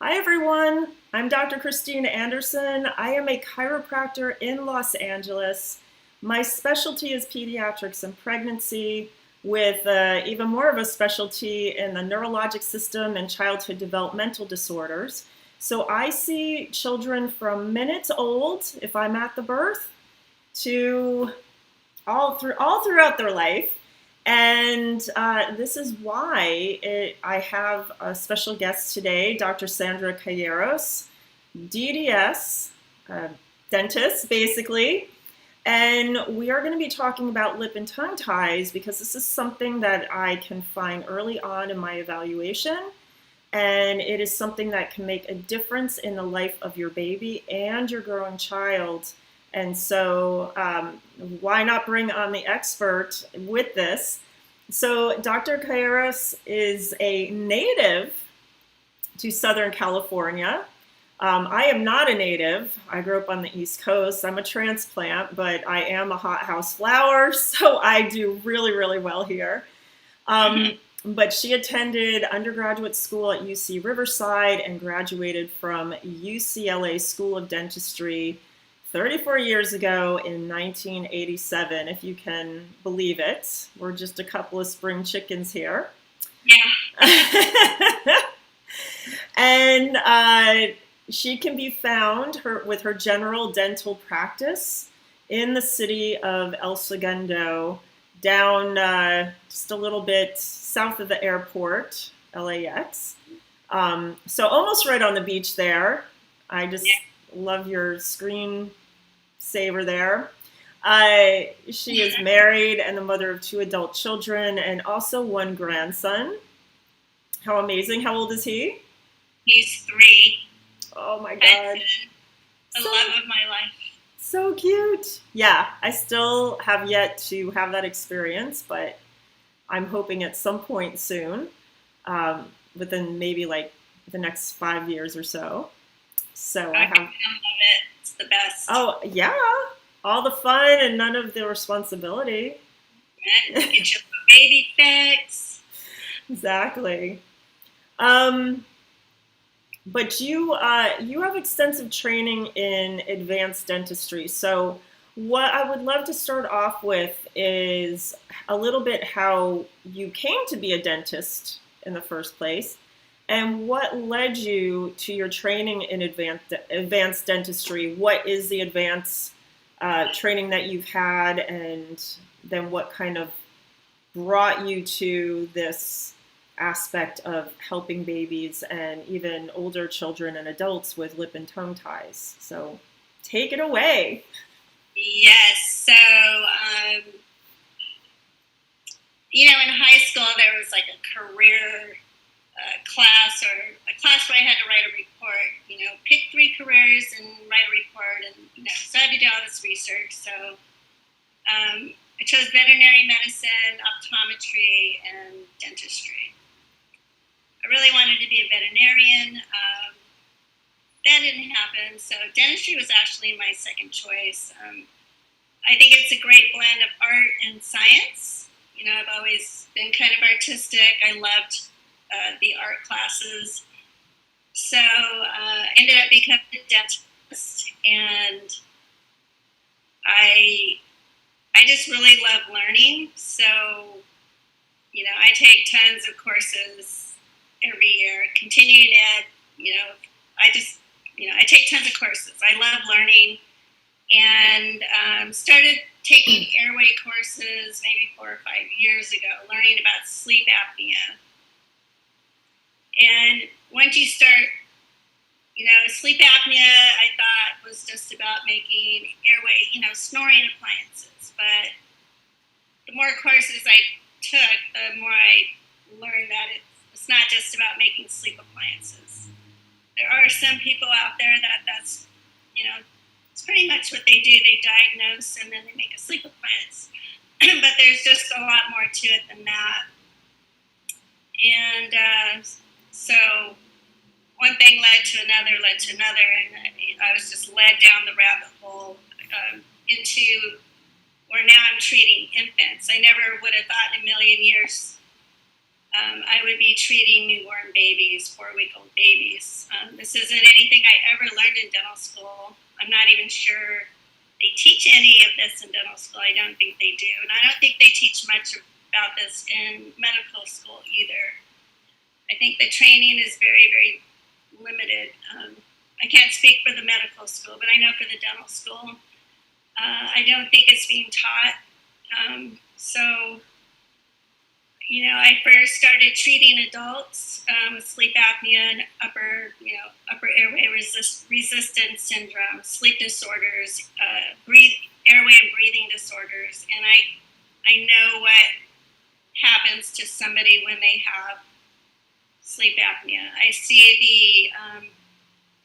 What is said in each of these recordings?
Hi everyone, I'm Dr. Christina Anderson. I am a chiropractor in Los Angeles. My specialty is pediatrics and pregnancy, with even more of a specialty in the neurologic system and childhood developmental disorders. So I see children from minutes old, if I'm at the birth, to all throughout their life. And this is why I have a special guest today, Dr. Sandra Calleros, DDS, dentist, basically. And we are going to be talking about lip and tongue ties because this is something that I can find early on in my evaluation. And it is something that can make a difference in the life of your baby and your growing child. And so, why not bring on the expert with this? So, Dr. Calleros is a native to Southern California. I am not a native. I grew up on the East Coast. I'm a transplant, but I am a hothouse flower, so I do really, really well here. But she attended undergraduate school at UC Riverside and graduated from UCLA School of Dentistry 34 years ago in 1987, if you can believe it. We're just a couple of spring chickens here. Yeah. And she can be found with her general dental practice in the city of El Segundo, down just a little bit south of the airport, LAX. So almost right on the beach there. I just love your screen saver there. She is married and the mother of 2 adult children and also 1 grandson. How amazing. How old is he? He's 3. Oh my God. The love of my life. So cute. Yeah, I still have yet to have that experience, but I'm hoping at some point soon, within maybe like the next 5 years or so. So I have. I love it. It's the best. Oh yeah, all the fun and none of the responsibility. Get your baby fix. Exactly. But you have extensive training in advanced dentistry. So what I would love to start off with is a little bit how you came to be a dentist in the first place, and what led you to your training in advanced dentistry. What is the advanced training that you've had, and then what kind of brought you to this aspect of helping babies and even older children and adults with lip and tongue ties. So take it away. Yes. So, in high school there was like a career class, or a class where I had to write a report. Pick 3 careers and write a report, and so I had to do all this research. So I chose veterinary medicine, optometry, and dentistry. I really wanted to be a veterinarian. That didn't happen, so dentistry was actually my second choice. I think it's a great blend of art and science. I've always been kind of artistic. I loved the art classes. So I ended up becoming a dentist, and I just really love learning. So, I take tons of courses every year, continuing ed. I take tons of courses. I love learning, and started taking airway courses maybe 4 or 5 years ago, learning about sleep apnea. And once you start, sleep apnea, I thought was just about making airway, snoring appliances. But the more courses I took, the more I learned that it's not just about making sleep appliances. There are some people out there that's, it's pretty much what they do. They diagnose and then they make a sleep appliance. But there's just a lot more to it than that. And so one thing led to another, and I was just led down the rabbit hole into where now I'm treating infants. I never would have thought in a million years I would be treating newborn babies, 4-week-old babies. This isn't anything I ever learned in dental school. I'm not even sure they teach any of this in dental school. I don't think they do. And I don't think they teach much about this in medical school either. I think the training is very, very limited. I can't speak for the medical school, but I know for the dental school, I don't think it's being taught. So, I first started treating adults with sleep apnea and upper airway resistance syndrome, sleep disorders, airway and breathing disorders, and I know what happens to somebody when they have sleep apnea. I see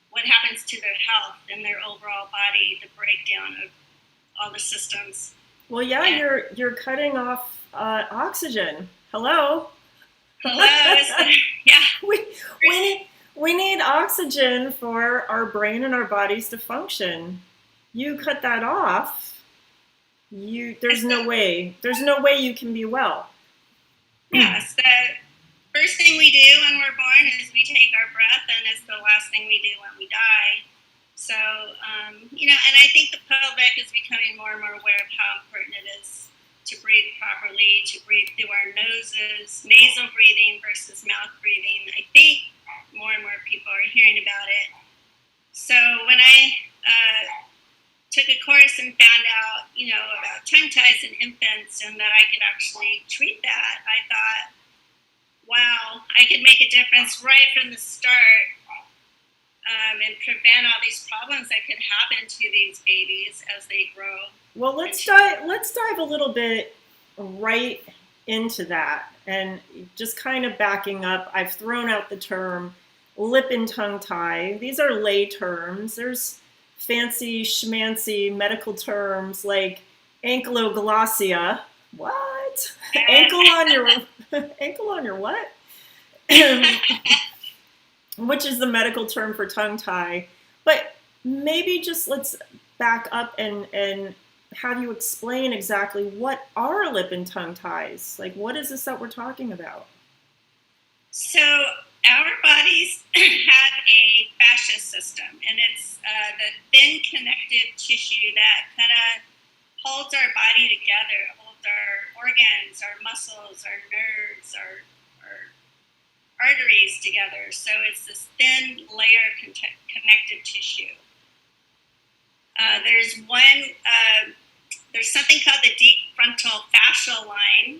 what happens to their health and their overall body, the breakdown of all the systems. Well, yeah, and you're cutting off oxygen. Hello. Yeah. We need oxygen for our brain and our bodies to function. You cut that off. There's no way you can be well. Yes, the first thing we do when we're born is we take our breath, and it's the last thing we do when we die. So, and I think the public is becoming more and more aware of how important it is to breathe properly, to breathe through our noses, nasal breathing versus mouth breathing. I think more and more people are hearing about it. So when I took a course and found out, about tongue ties in infants and that I could actually treat that, I thought, wow, I could make a difference right from the start and prevent all these problems that could happen to these babies as they grow. Well, let's dive a little bit right into that, and just kind of backing up. I've thrown out the term lip and tongue tie. These are lay terms. There's fancy schmancy medical terms like ankyloglossia. What? Ankle on your what? Which is the medical term for tongue tie. But maybe just let's back up and have you explain exactly what are lip and tongue ties? Like, what is this that we're talking about? So our bodies have a fascia system, and it's the thin connective tissue that kind of holds our body together, holds our organs, our muscles, our nerves, our arteries together. So it's this thin layer connective tissue. There's something called the deep frontal fascial line,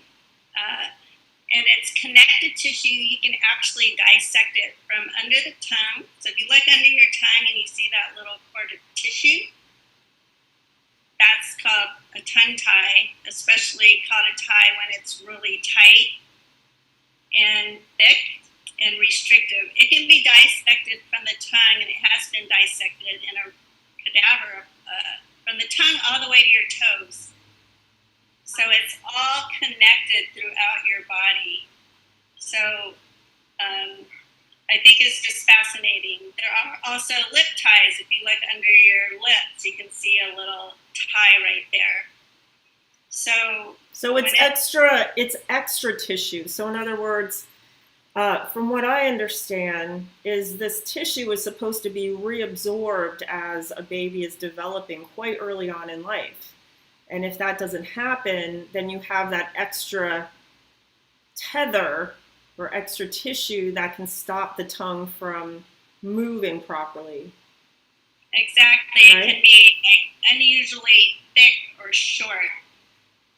and it's connective tissue. You can actually dissect it from under the tongue. So if you look under your tongue and you see that little cord of tissue, that's called a tongue tie, especially called a tie when it's really tight and thick and restrictive. It can be dissected from the tongue, and it has been dissected in a cadaver from the tongue all the way to your toes. So it's all connected throughout your body. So I think it's just fascinating. There are also lip ties. If you look under your lips, you can see a little tie right there. So it's extra tissue. So in other words, from what I understand, is this tissue is supposed to be reabsorbed as a baby is developing quite early on in life. And if that doesn't happen, then you have that extra tether or extra tissue that can stop the tongue from moving properly. Exactly. Right? It can be unusually thick or short.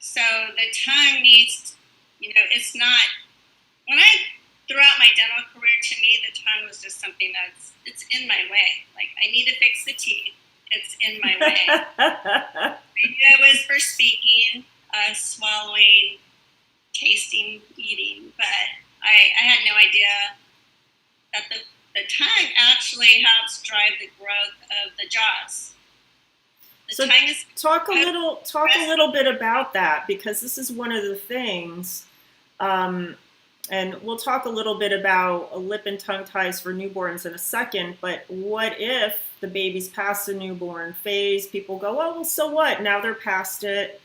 So the tongue needs, it's not, when I throughout my dental career, to me, the tongue was just something it's in my way. Like, I need to fix the teeth. It's in my way. It was for speaking, swallowing, tasting, eating, but I had no idea that the tongue actually helps drive the growth of the jaws. So talk a little bit about that, because this is one of the things, and we'll talk a little bit about lip and tongue ties for newborns in a second, but what if the baby's past the newborn phase? People go, oh, well, so what? Now they're past it.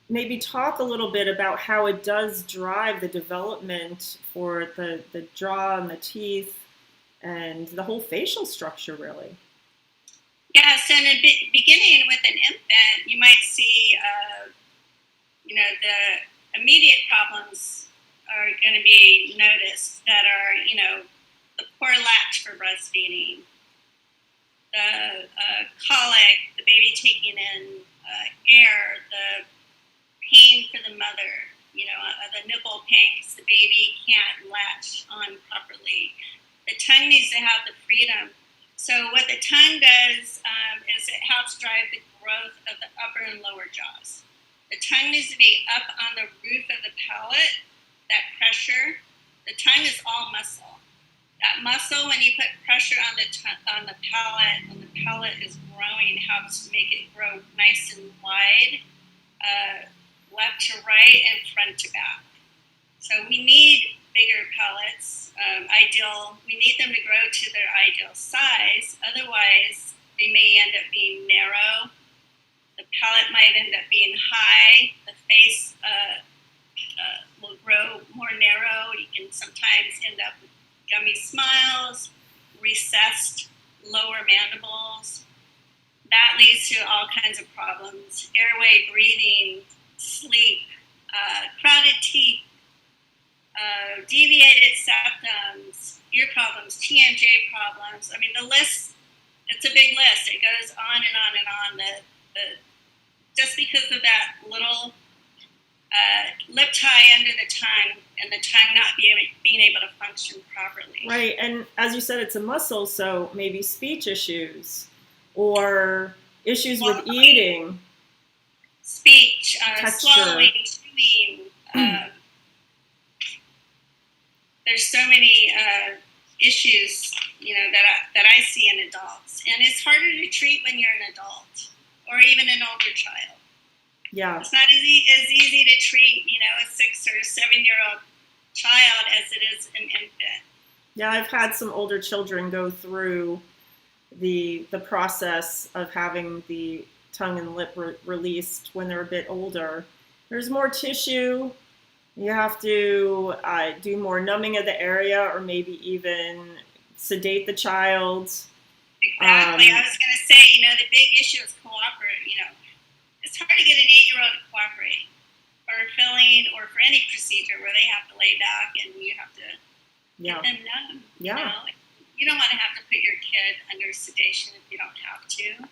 maybe talk a little bit about how it does drive the development for the jaw and the teeth and the whole facial structure, really. Yeah, so in the beginning with an infant, you might see, the immediate problems are going to be noticed that are, the poor latch for breastfeeding, the colic, the baby taking in air, the pain for the mother, the nipple pain because the baby can't latch on properly. The tongue needs to have the freedom. So what the tongue does is it helps drive the growth of the upper and lower jaws. The tongue needs to be up on the roof of the palate, that pressure. The tongue is all muscle. That muscle, when you put pressure on the palate, when the palate is growing, helps make it grow nice and wide, left to right and front to back. So we need bigger palates. We need them to grow to their ideal size. Otherwise, they may end up being narrow. The palate might end up being high. The face will grow more narrow. You can sometimes end up with gummy smiles, recessed lower mandibles. That leads to all kinds of problems: airway, breathing, sleep, crowded teeth, deviated septums, ear problems, TMJ problems. I mean, the list, it's a big list. It goes on and on and on. Just because of that little lip tie under the tongue and the tongue not being able to function properly. Right, and as you said, it's a muscle, so maybe speech issues or issues with eating. Speech, swallowing, chewing. There's so many issues, that I see in adults, and it's harder to treat when you're an adult or even an older child. Yeah, it's not as easy to treat, a 6 or 7-year-old child as it is an infant. Yeah, I've had some older children go through the process of having the tongue and lip released when they're a bit older. There's more tissue. You have to do more numbing of the area, or maybe even sedate the child. Exactly. I was going to say, the big issue is cooperate. It's hard to get an 8-year-old to cooperate for filling or for any procedure where they have to lay back and you have to get them numb. Yeah. You don't want to have to put your kid under sedation if you don't have to.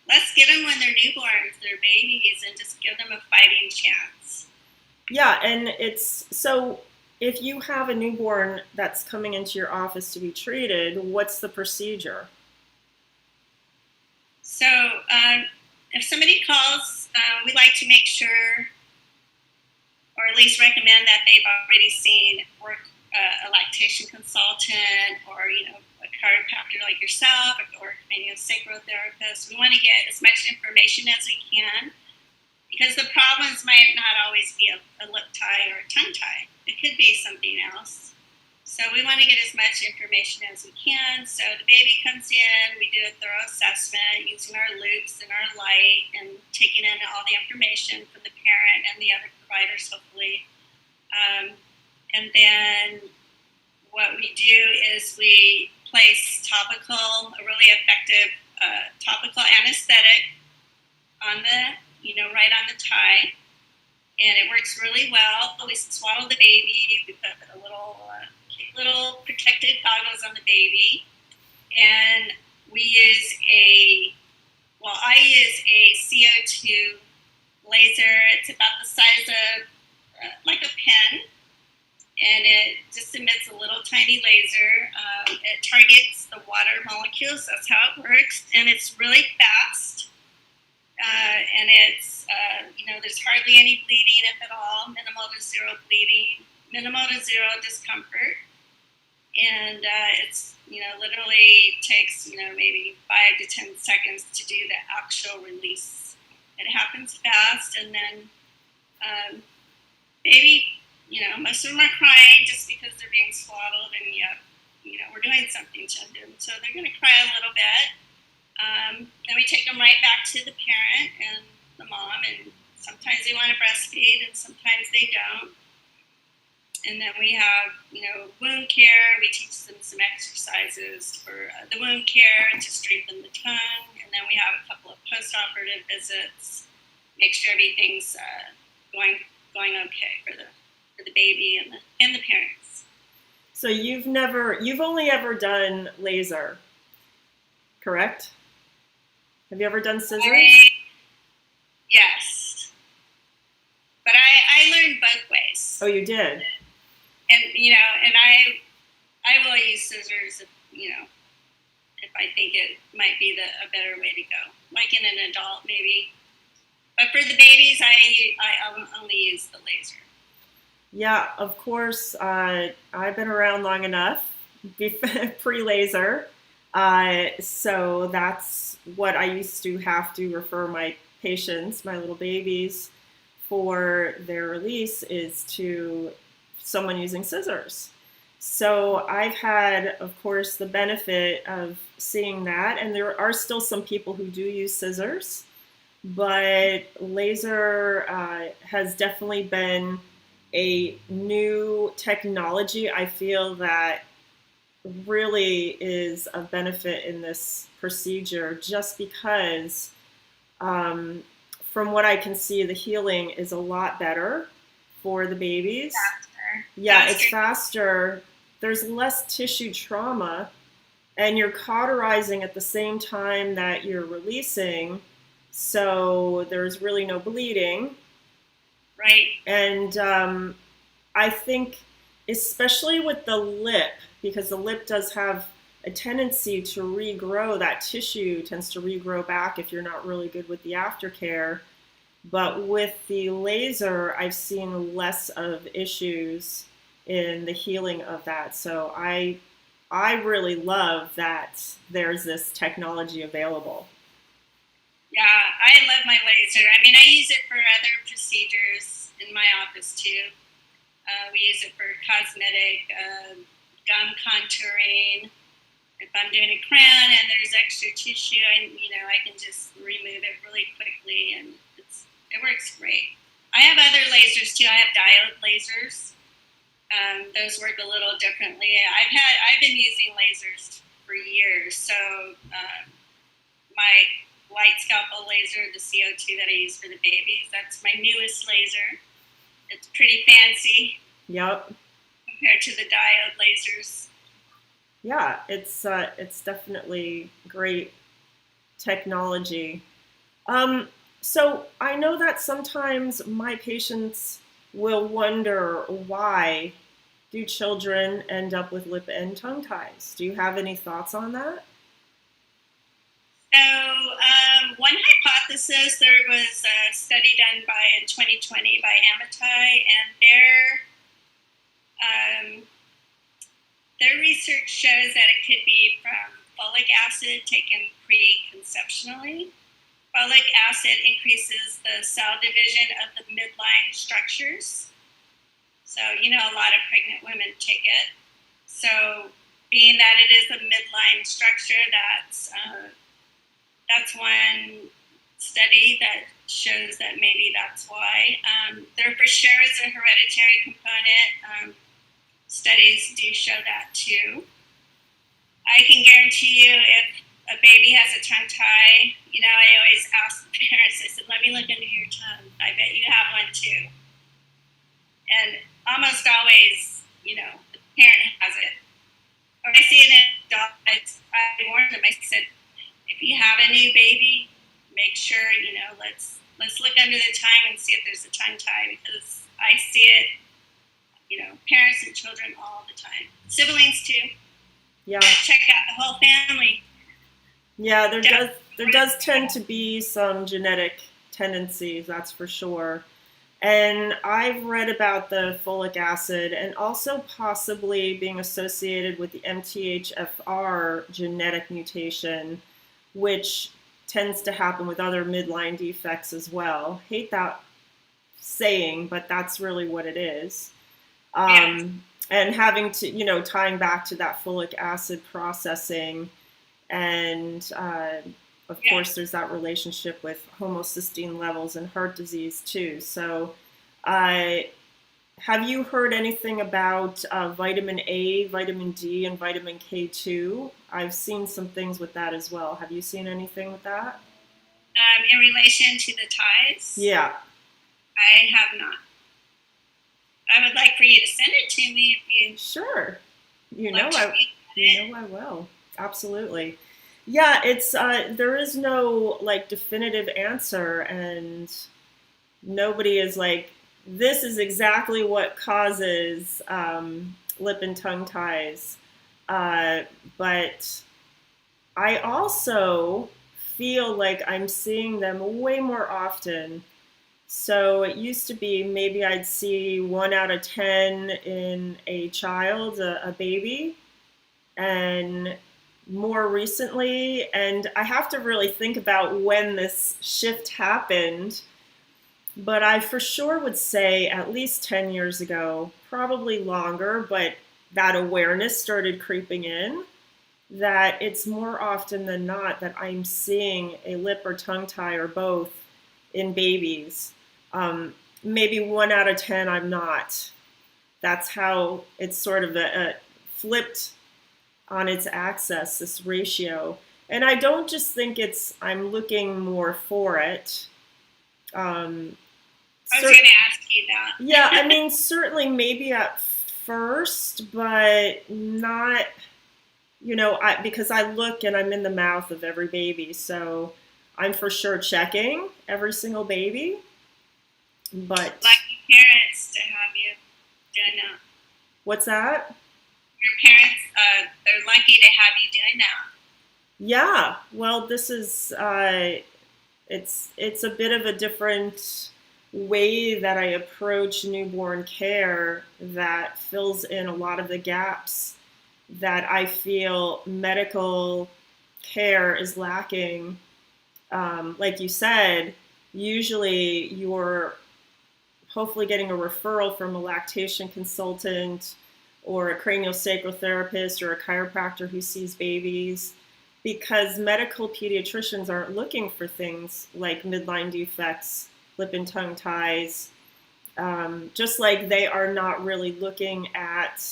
Let's get them when they're newborns, they're babies, and just give them a fighting chance. Yeah, and it's so if you have a newborn that's coming into your office to be treated, what's the procedure? So if somebody calls, we like to make sure, or at least recommend, that they've already seen a lactation consultant or a chiropractor like yourself, or craniosacral therapist. We want to get as much information as we can, because the problems might not always be a lip tie or a tongue tie. It could be something else. So we want to get as much information as we can. So the baby comes in, we do a thorough assessment using our loops and our light and taking in all the information from the parent and the other providers, hopefully. And then what we do is we place a really effective topical anesthetic on right on the tie. And it works really well. We swaddle the baby. We put a little protective goggles on the baby, and I use a CO2 laser. It's about the size of like a pen, and it just emits a little tiny laser. It targets the water molecules. That's how it works, and it's really fast. And it's, there's hardly any bleeding, if at all, minimal to zero bleeding, minimal to zero discomfort. And it's, literally takes, maybe 5 to 10 seconds to do the actual release. It happens fast, and then baby, most of them are crying just because they're being swaddled, and we're doing something to them. So they're going to cry a little bit. Then we take them right back to the parent and the mom, and sometimes sometimes they want to breastfeed and sometimes they don't. And then we have, wound care. We teach them some exercises for the wound care to strengthen the tongue. And then we have a couple of post-operative visits, make sure everything's going okay for the baby and the parents. So you've only ever done laser, correct? Have you ever done scissors? Yes. But I learned both ways. Oh, you did? And, and I will use scissors if I think it might be a better way to go. Like in an adult, maybe. But for the babies, I only use the laser. Yeah, of course. I've been around long enough, pre-laser. So that's what I used to have to refer my patients, my little babies, for their release is to someone using scissors. So I've had, of course, the benefit of seeing that. And there are still some people who do use scissors, but laser has definitely been a new technology. I feel that really is a benefit in this procedure just because from what I can see, the healing is a lot better for the babies. Faster. Yeah, it's faster. There's less tissue trauma, and you're cauterizing at the same time that you're releasing, so there's really no bleeding. Right. And I think, especially with the lip, because the lip does have a tendency to regrow, that tissue tends to regrow back if you're not really good with the aftercare. But with the laser, I've seen less of issues in the healing of that. So I really love that there's this technology available. Yeah, I love my laser. I mean, I use it for other procedures in my office too. We use it for cosmetic, gum contouring. If I'm doing a crown and there's extra tissue, I can just remove it really quickly, and it works great. I have other lasers too. I have diode lasers. Those work a little differently. I've been using lasers for years. So my light scalpel laser, the CO2 that I use for the babies, that's my newest laser. It's pretty fancy. Yep. Compared to the diode lasers. Yeah, it's definitely great technology. So I know that sometimes my patients will wonder, why do children end up with lip and tongue ties? Do you have any thoughts on that? So one hypothesis, there was a study done in 2020 by Amitai, and their research shows that it could be from folic acid taken preconceptionally. Folic acid increases the cell division of the midline structures. So, a lot of pregnant women take it. So, being that it is a midline structure, that's one study that shows that maybe that's why. There for sure is a hereditary component. Studies do show that too. I can guarantee you if a baby has a tongue tie, I always ask the parents, I said, let me look under your tongue. I bet you have one too. And almost always, the parent has it. Or I see it in an adult, I warn them, I said, if you have a new baby, make sure, let's look under the tongue and see if there's a tongue tie, because I see it, parents and children all the time. Siblings too. Yeah. Check out the whole family. Yeah, there does tend to be some genetic tendencies, that's for sure. And I've read about the folic acid and also possibly being associated with the MTHFR genetic mutation, which tends to happen with other midline defects as well. Hate that saying, but that's really what it is. And having to, tying back to that folic acid processing and of Yeah. course, there's that relationship with homocysteine levels and heart disease too. So, have you heard anything about vitamin A, vitamin D, and vitamin K2? I've seen some things with that as well. Have you seen anything with that? In relation to the ties, Yeah, I have not. I would like for you to send it to me if you sure. You know like to I, read it. you know I will. Absolutely. Yeah, it's there is no like definitive answer, and nobody is like, this is exactly what causes lip and tongue ties. Uh, but I also feel like I'm seeing them way more often. So it used to be maybe I'd see 1 out of 10 in a child, a baby, and more recently, and I have to really think about when this shift happened, but I for sure would say at least 10 years ago, probably longer, but that awareness started creeping in that it's more often than not that I'm seeing a lip or tongue tie or both in babies. Maybe 1 out of 10, I'm not. That's how it's sort of flipped on its axis, this ratio. And I don't just think I'm looking more for it. Um, I was going to ask you that. yeah, I mean, certainly maybe at first, but not, because I look and I'm in the mouth of every baby. So I'm for sure checking every single baby. But Lucky parents to have you doing that. what's that? Your parents, they're lucky to have you doing that. Yeah, well, this is it's a bit of a different way that I approach newborn care that fills in a lot of the gaps that I feel medical care is lacking. Like you said, usually you're hopefully getting a referral from a lactation consultant or a craniosacral therapist or a chiropractor who sees babies, because medical pediatricians aren't looking for things like midline defects, lip and tongue ties, just like they are not really looking at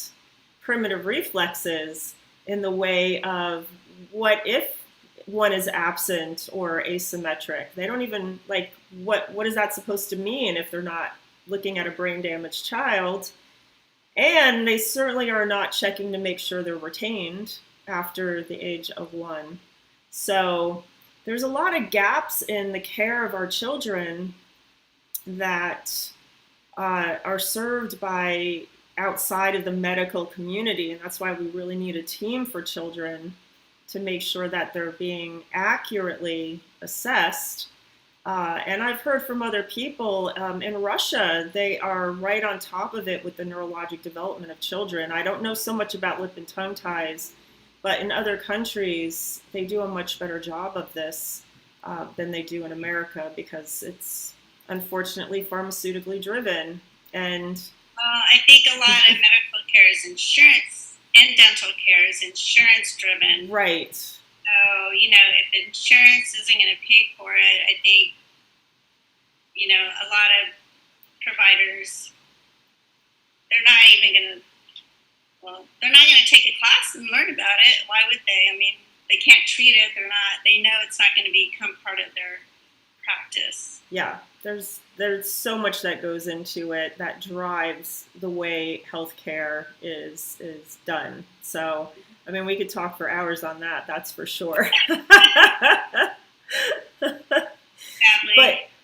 primitive reflexes in the way of what if one is absent or asymmetric. They don't even like what is that supposed to mean if they're not looking at a brain damaged child. And they certainly are not checking to make sure they're retained after the age of 1. So there's a lot of gaps in the care of our children that are served by outside of the medical community. And that's why we really need a team for children to make sure that they're being accurately assessed. And I've heard from other people in Russia, they are right on top of it with the neurologic development of children. I don't know so much about lip and tongue ties, but in other countries, they do a much better job of this than they do in America, because it's unfortunately pharmaceutically driven. And I think a lot of medical care is insurance, and dental care is insurance driven. right. So, if insurance isn't going to pay for it, I think, a lot of providers, they're not even going to, they're not going to take a class and learn about it. Why would they? I mean, they can't treat it. They know it's not going to become part of their practice. Yeah, there's so much that goes into it that drives the way healthcare is done. So, I mean, we could talk for hours on that. That's for sure.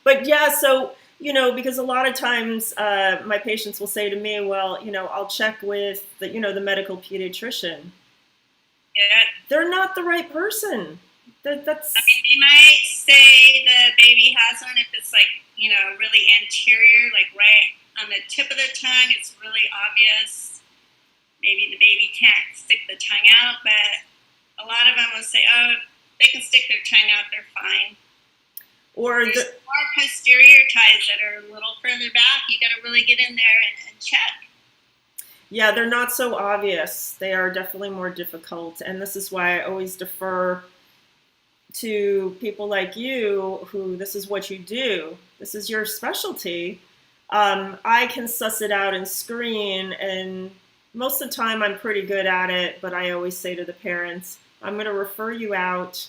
But yeah, so because a lot of times my patients will say to me, well, I'll check with the medical pediatrician. Yeah. They're not the right person. That's. I mean, they might say the baby has one if it's like really anterior, like right on the tip of the tongue. It's really obvious. Maybe the baby can't stick the tongue out, but a lot of them will say, oh, they can stick their tongue out, they're fine. Or there's more posterior ties that are a little further back. You got to really get in there and check. Yeah, they're not so obvious. They are definitely more difficult. And this is why I always defer to people like you who this is what you do, this is your specialty, I can suss it out and screen. And most of the time I'm pretty good at it, but I always say to the parents, I'm going to refer you out.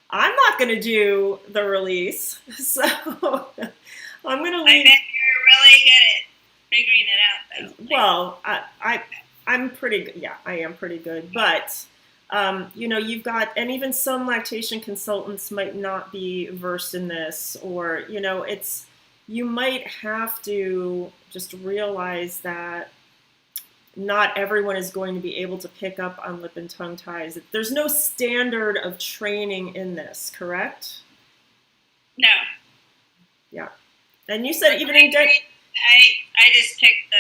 I'm not going to do the release. So I'm going to leave. I bet you're really good at figuring it out, though. Well, I'm pretty good. Yeah, I am pretty good. But, you've got, and even some lactation consultants might not be versed in this, or, you might have to just realize that not everyone is going to be able to pick up on lip and tongue ties. There's no standard of training in this, correct? No. Yeah. And you said even in I just picked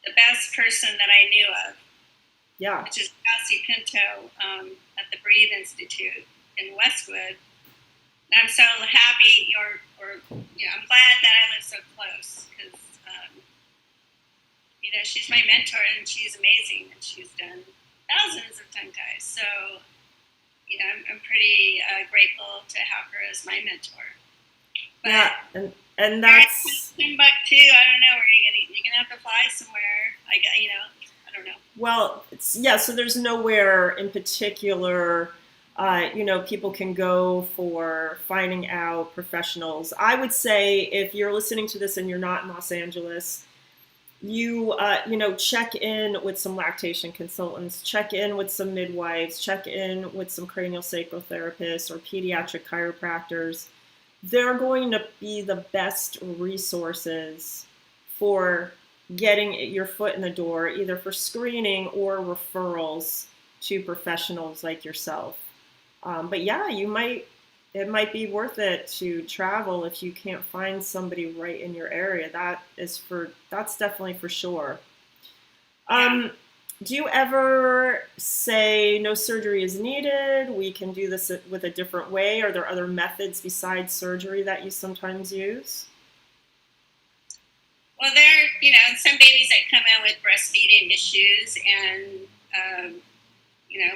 the best person that I knew of. Yeah. Which is Cassie Pinto at the Breathe Institute in Westwood. And I'm so happy, I'm glad that I live so close because, she's my mentor and she's amazing and she's done thousands of tongue ties. So, I'm pretty grateful to have her as my mentor. But yeah, and that's Timbuktu. I don't know. You're gonna have to fly somewhere. I don't know. Well, so there's nowhere in particular, people can go for finding out professionals. I would say if you're listening to this and you're not in Los Angeles, you check in with some lactation consultants, check in with some midwives, check in with some cranial sacral therapists or pediatric chiropractors. They're going to be the best resources for getting your foot in the door, either for screening or referrals to professionals like yourself. But yeah, it might be worth it to travel if you can't find somebody right in your area. That's definitely for sure. Do you ever say no surgery is needed? We can do this with a different way. Are there other methods besides surgery that you sometimes use? Well, there are, some babies that come in with breastfeeding issues, and,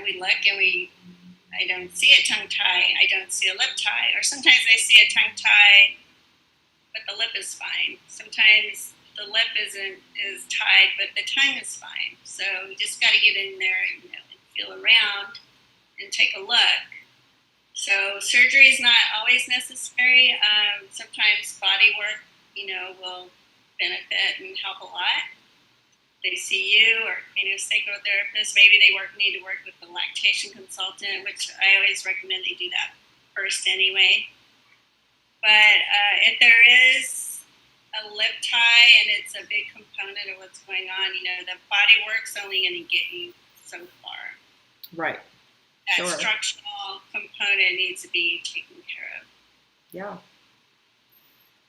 we look and I don't see a tongue tie, I don't see a lip tie, or sometimes I see a tongue tie, but the lip is fine. Sometimes the lip is tied, but the tongue is fine. So you just got to get in there and feel around and take a look. So surgery is not always necessary. Sometimes body work, will benefit and help a lot. They see you or sacral therapist. Maybe they need to work with the lactation consultant, which I always recommend they do that first anyway. But if there is a lip tie and it's a big component of what's going on, the body work's only going to get you so far. Right. That structural component needs to be taken care of. Yeah.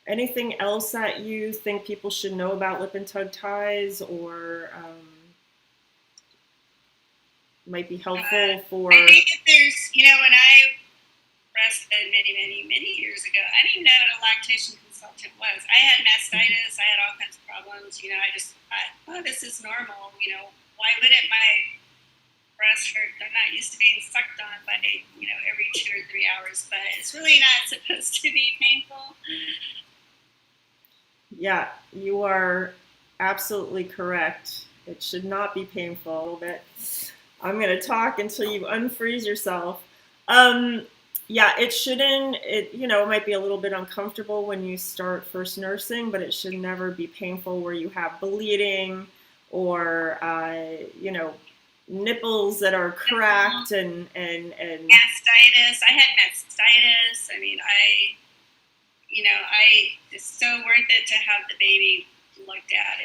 Anything else that you think people should know about lip and tongue ties, or might be helpful for? I think if there's, when I breastfed many years ago, I didn't even know what a lactation consultant was. I had mastitis, I had all kinds of problems. I just thought, oh, this is normal. Why wouldn't my breasts hurt? They're not used to being sucked on by, every 2 or 3 hours, but it's really not supposed to be painful. Yeah, you are absolutely correct. It should not be painful. A little bit. I'm going to talk until you unfreeze yourself. Yeah, it shouldn't. It might be a little bit uncomfortable when you start first nursing, but it should never be painful where you have bleeding or nipples that are cracked and mastitis. I had mastitis. I mean, it's so worth it to have the baby looked at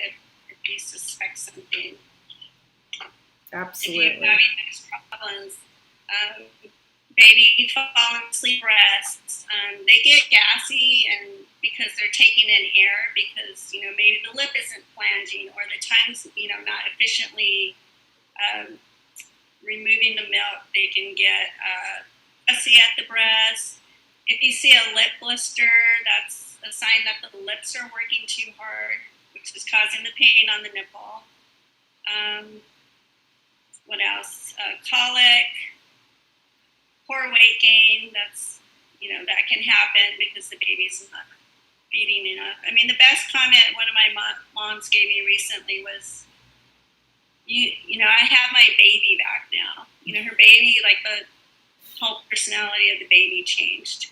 if you suspect something. Absolutely. If you're having those problems, baby falling asleep breasts, they get gassy and because they're taking in air because, maybe the lip isn't flanging or the tongue's, not efficiently removing the milk. They can get fussy at the breast. If you see a lip blister, that's a sign that the lips are working too hard, which is causing the pain on the nipple. What else? Colic. poor weight gain. That's, that can happen because the baby's not feeding enough. I mean, the best comment one of my moms gave me recently was, I have my baby back now. Her baby, like the whole personality of the baby changed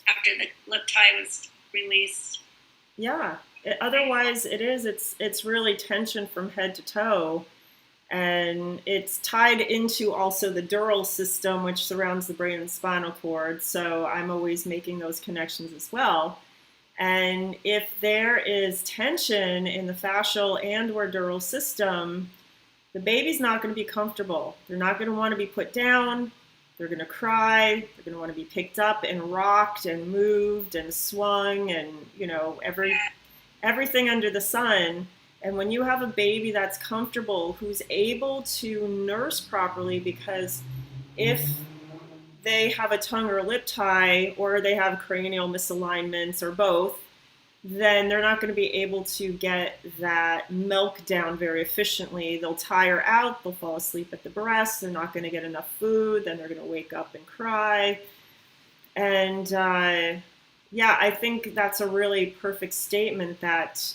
after the lip tie was released. Yeah. Otherwise, it's really tension from head to toe, and it's tied into also the dural system, which surrounds the brain and spinal cord. So I'm always making those connections as well. And if there is tension in the fascial and or dural system, the baby's not going to be comfortable. They're not going to want to be put down. They're going to cry. They're going to want to be picked up and rocked and moved and swung and, everything under the sun. And when you have a baby that's comfortable, who's able to nurse properly, because if they have a tongue or lip tie, or they have cranial misalignments, or both, then they're not going to be able to get that milk down very efficiently. They'll tire out, they'll fall asleep at the breast, they're not going to get enough food, then they're going to wake up and cry. And I think that's a really perfect statement that,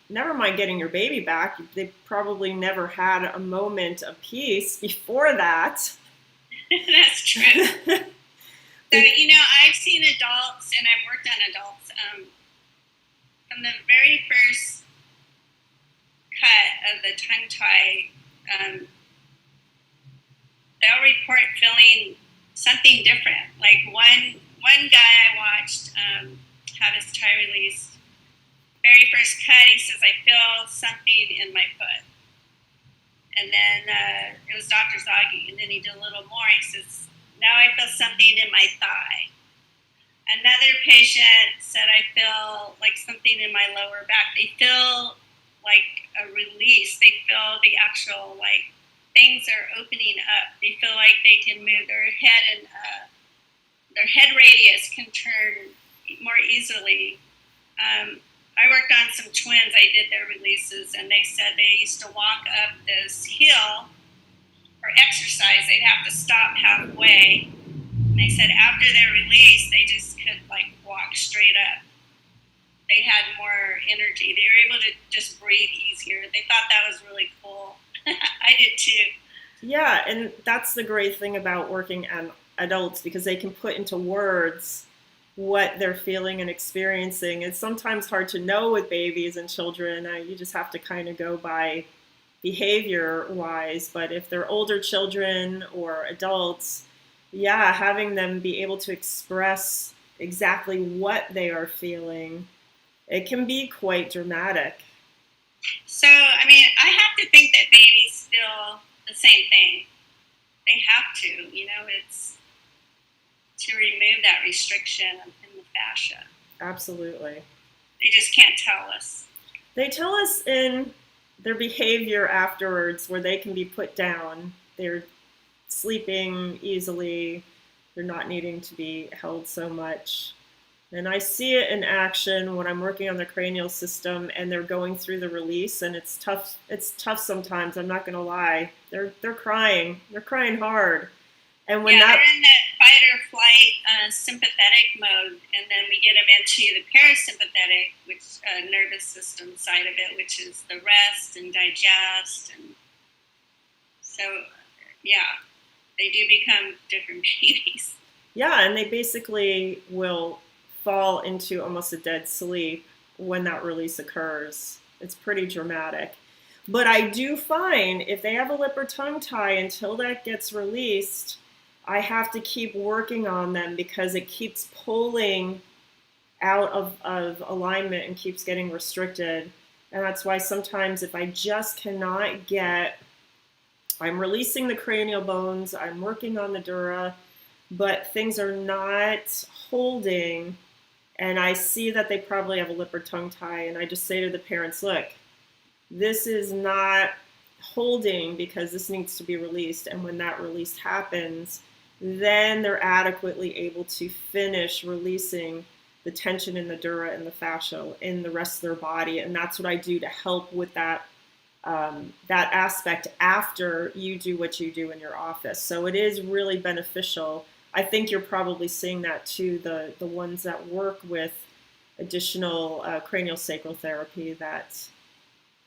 never mind getting your baby back, they probably never had a moment of peace before that. That's true. So, I've seen adults, and I've worked on adults, from the very first cut of the tongue tie, they'll report feeling something different. Like one guy I watched have his tie released. Very first cut, he says, "I feel something in my foot." And then it was Dr. Zaghi, and then he did a little more. He says, "Now I feel something in my thigh." Another patient said, "I feel like something in my lower back." They feel like a release. They feel the actual, like, things are opening up. They feel like they can move their head, and their head radius can turn more easily. I worked on some twins. I did their releases, and they said they used to walk up this hill or exercise. They'd have to stop halfway. And they said after their release, they just could, like, walk straight up. They had more energy. They were able to just breathe easier. They thought that was really cool. I did too. Yeah, and that's the great thing about working on adults, because they can put into words what they're feeling and experiencing. It's sometimes hard to know with babies and children. You just have to kind of go by behavior-wise. But if they're older children or adults, having them be able to express exactly what they are feeling, it can be quite dramatic. So, I mean, I have to think that babies feel the same thing. They have to, it's to remove that restriction in the fascia. Absolutely. They just can't tell us. They tell us in their behavior afterwards, where they can be put down. They're sleeping easily. They're not needing to be held so much. And I see it in action when I'm working on the cranial system and they're going through the release, and it's tough. It's tough sometimes. I'm not going to lie. They're crying. They're crying hard. And when they're in that fight or flight sympathetic mode, and then we get them into the parasympathetic, which nervous system side of it, which is the rest and digest, and so they do become different babies. Yeah, and they basically will fall into almost a dead sleep when that release occurs. It's pretty dramatic. But I do find if they have a lip or tongue tie, until that gets released, I have to keep working on them, because it keeps pulling out of alignment and keeps getting restricted. And that's why sometimes if I just cannot I'm releasing the cranial bones, I'm working on the dura, but things are not holding, and I see that they probably have a lip or tongue tie, and I just say to the parents, look, this is not holding because this needs to be released. And when that release happens, then they're adequately able to finish releasing the tension in the dura and the fascia in the rest of their body. And that's what I do to help with that that aspect after you do what you do in your office. So it is really beneficial. I think you're probably seeing that too, the ones that work with additional cranial sacral therapy, that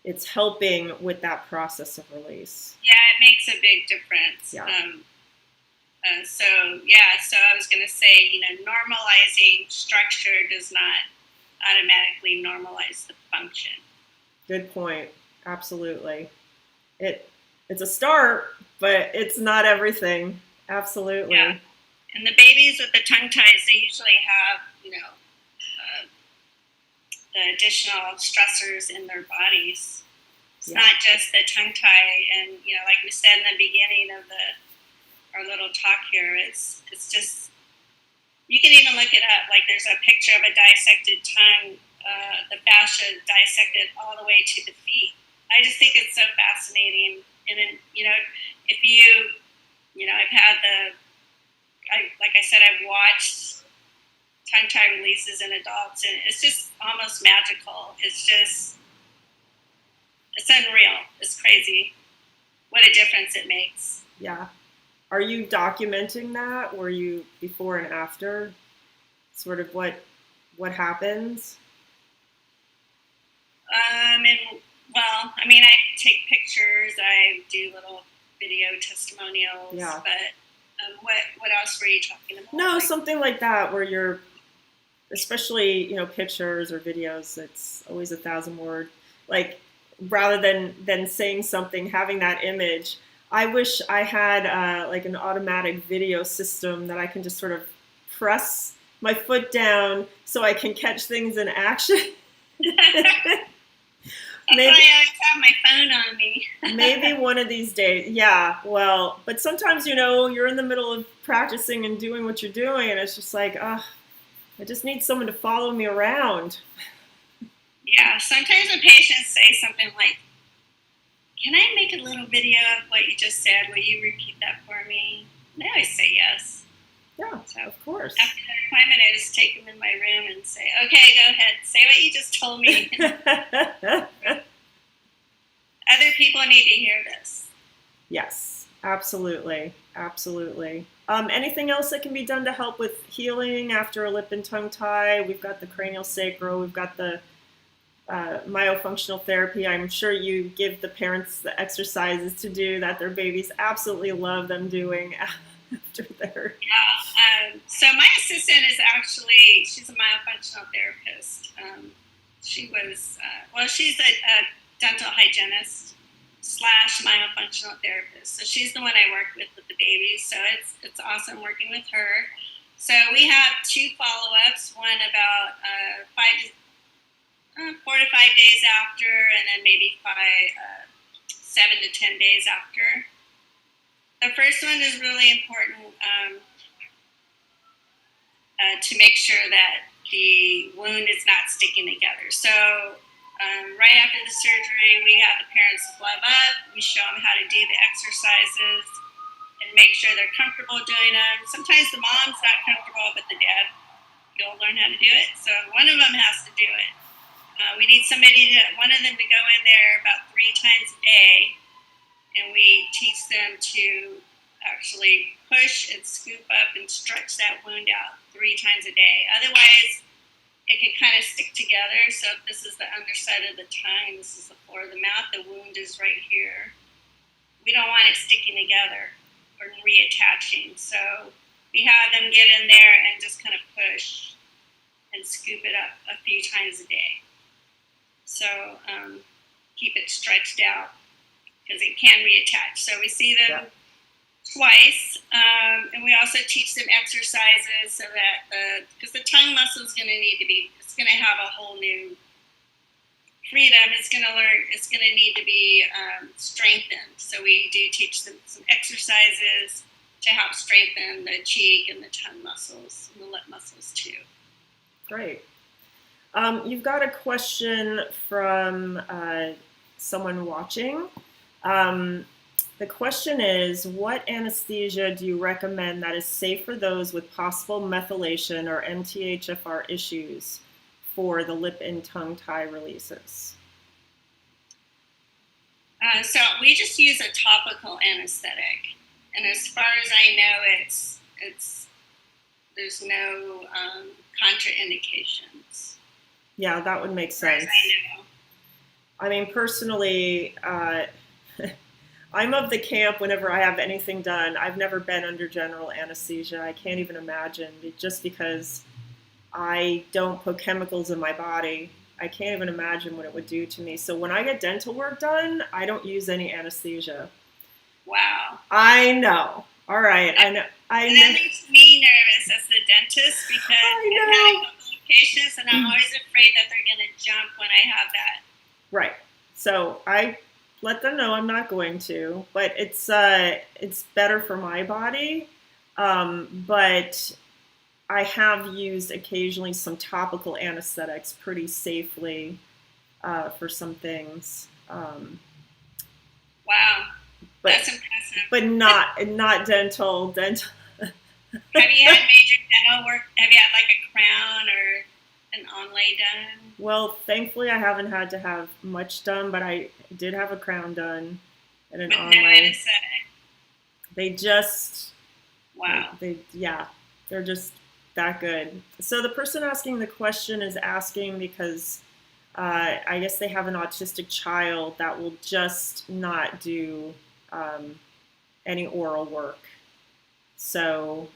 it's helping with that process of release. Yeah, it makes a big difference. Yeah. So I was going to say, normalizing structure does not automatically normalize the function. Good point. Absolutely. It's a start, but it's not everything. Absolutely. Yeah. And the babies with the tongue ties, they usually have, the additional stressors in their bodies. It's not just the tongue tie, and like we said in the beginning of our little talk here, it's just, you can even look it up. Like there's a picture of a dissected tongue, the fascia dissected all the way to the feet. I just think it's so fascinating. And then if I've had like I said, I've watched tongue tie releases in adults, and it's just almost magical. It's unreal. It's crazy. What a difference it makes. Yeah. Are you documenting that? Were you before and after? Sort of what happens? I take pictures. I do little video testimonials. Yeah. But what else were you talking about? No, something like that where you're, especially pictures or videos. It's always 1,000 word. Like rather than saying something, having that image. I wish I had like an automatic video system that I can just sort of press my foot down so I can catch things in action. Maybe, I always have my phone on me. Maybe one of these days. Yeah, well, but sometimes, you're in the middle of practicing and doing what you're doing, and it's just like, I just need someone to follow me around. Yeah, sometimes when patients say something like, "Can I make a little video of what you just said? Will you repeat that for me?" And I always say yes. Yeah, so, of course. After the appointment, I just take them in my room and say, "Okay, go ahead. Say what you just told me." Other people need to hear this. Yes, absolutely. Absolutely. Anything else that can be done to help with healing after a lip and tongue tie? We've got the cranial sacral. We've got the myofunctional therapy. I'm sure you give the parents the exercises to do that their babies absolutely love them doing after their... Yeah. So my assistant is actually, she's a myofunctional therapist. She was, she's a dental hygienist / myofunctional therapist. So she's the one I work with the babies. So it's awesome working with her. So we have 2 follow-ups, one about 4 to 5 days after, and then maybe 7 to 10 days after. The first one is really important to make sure that the wound is not sticking together. So right after the surgery, we have the parents glove up. We show them how to do the exercises and make sure they're comfortable doing them. Sometimes the mom's not comfortable, but the dad, you'll learn how to do it. So one of them has to do it. We need one of them to go in there about 3 times a day, and we teach them to actually push and scoop up and stretch that wound out 3 times a day. Otherwise, it can kind of stick together. So if this is the underside of the tongue, this is the floor of the mouth, the wound is right here. We don't want it sticking together or reattaching. So we have them get in there and just kind of push and scoop it up a few times a day. So keep it stretched out because it can reattach. So we see them twice, and we also teach them exercises so that because the tongue muscle is going to have a whole new freedom. It's going to need to be strengthened. So we do teach them some exercises to help strengthen the cheek and the tongue muscles and the lip muscles too. Great. You've got a question from someone watching. The question is, what anesthesia do you recommend that is safe for those with possible methylation or MTHFR issues for the lip and tongue tie releases? So we just use a topical anesthetic, and as far as I know, it's there's no contraindications. Yeah, that would make sense. I mean, personally, I'm of the camp whenever I have anything done. I've never been under general anesthesia. I can't even imagine, just because I don't put chemicals in my body. I can't even imagine what it would do to me. So when I get dental work done, I don't use any anesthesia. Wow. I know. All right. I know. And that makes me nervous as the dentist, because I've had a couple of patients and I'm always afraid that they're going to jump when I have that. Right. So I let them know I'm not going to, but it's better for my body. But I have used occasionally some topical anesthetics pretty safely for some things. Wow, that's impressive. But not dental. Have you had major dental work? Have you had like a crown or an onlay done? Well, thankfully I haven't had to have much done, but I did have a crown done and an onlay. No anesthetic. They just wow. They're just that good. So the person asking the question is asking because I guess they have an autistic child that will just not do any oral work. So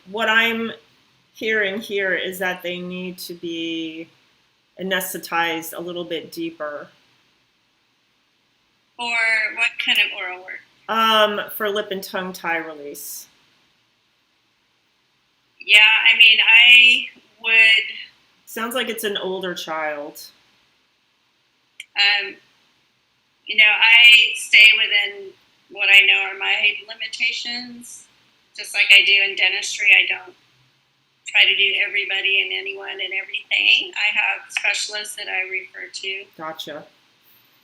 what I'm hearing here is that they need to be anesthetized a little bit deeper. For what kind of oral work? For lip and tongue tie release. Yeah, I mean, I would. Sounds like it's an older child. I stay within what I know are my limitations, just like I do in dentistry. I don't try to do everybody and anyone and everything. I have specialists that I refer to. Gotcha.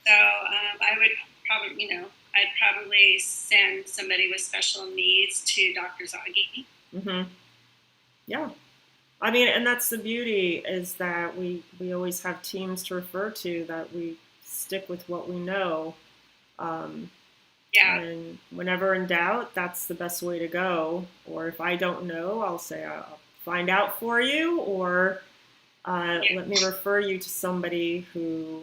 So I would probably, I'd probably send somebody with special needs to Dr. Zaghi. Mm-hmm. Yeah. I mean, and that's the beauty, is that we always have teams to refer to, that we stick with what we know. Yeah. And whenever in doubt, that's the best way to go. Or if I don't know, I'll say I'll find out for you, or let me refer you to somebody who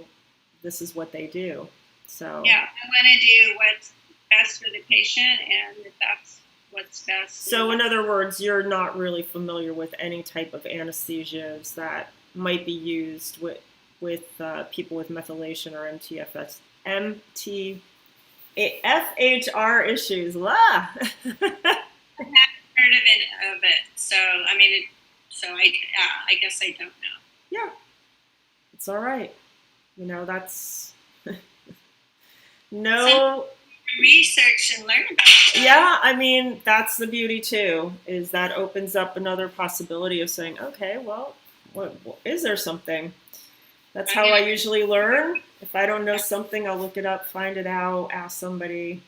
this is what they do. So yeah, I want to do what's best for the patient, and if that's what's best. So in other words, you're not really familiar with any type of anesthesias that might be used with people with methylation or FHR issues. I haven't heard of it, so I mean, I guess I don't know. Yeah, it's all right. That's no. Research and learn about it. Yeah, I mean, that's the beauty too, is that opens up another possibility of saying, okay, well, what is there something? That's how I usually learn. If I don't know something, I'll look it up, find it out, ask somebody.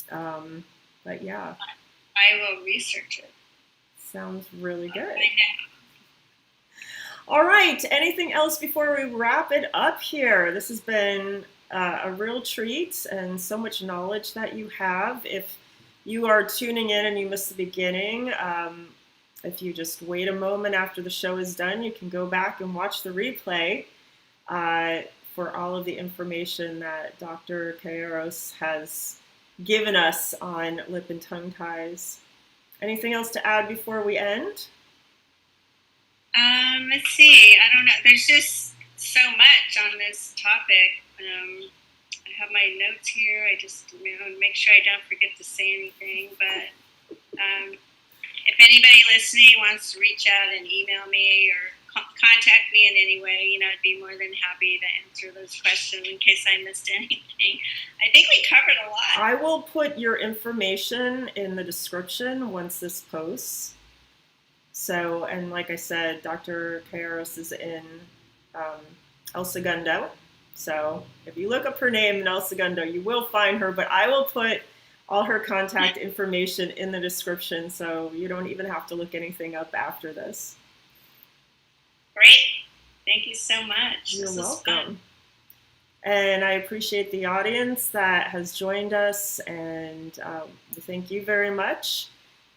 But yeah. I will research it. Sounds really good. All right. Anything else before we wrap it up here? This has been a real treat, and so much knowledge that you have. If you are tuning in and you missed the beginning, if you just wait a moment after the show is done, you can go back and watch the replay for all of the information that Dr. Calleros has given us on lip and tongue ties. Anything else to add before we end? Let's see. I don't know. There's just so much on this topic. I have my notes here. I just make sure I don't forget to say anything. But if anybody listening wants to reach out and email me or contact me in any way, I'd be more than happy to answer those questions in case I missed anything. I think we covered a lot. I will put your information in the description once this posts. So, and like I said, Dr. Calleros is in El Segundo. So if you look up her name in El Segundo, you will find her, but I will put all her contact information in the description, so you don't even have to look anything up after this. Great. Thank you so much. You're welcome. And I appreciate the audience that has joined us, and thank you very much.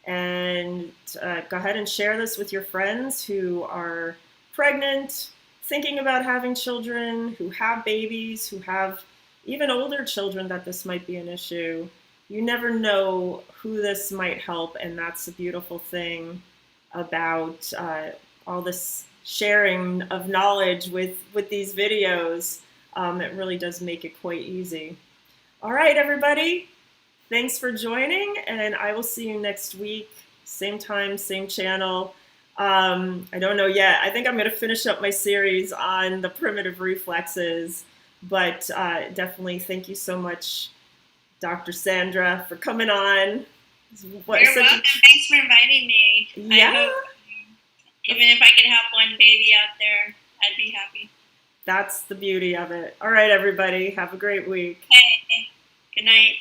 And go ahead and share this with your friends who are pregnant, thinking about having children, who have babies, who have even older children that this might be an issue. You never know who this might help, and that's a beautiful thing about all this sharing of knowledge with these videos. It really does make it quite easy. All right, everybody. Thanks for joining, and I will see you next week. Same time, same channel. I don't know yet. I think I'm going to finish up my series on the primitive reflexes, but definitely thank you so much, Dr. Sandra, for coming on. You're welcome. Thanks for inviting me. Yeah. I hope, even if I could help one baby out there, I'd be happy. That's the beauty of it. All right, everybody. Have a great week. Okay. Good night.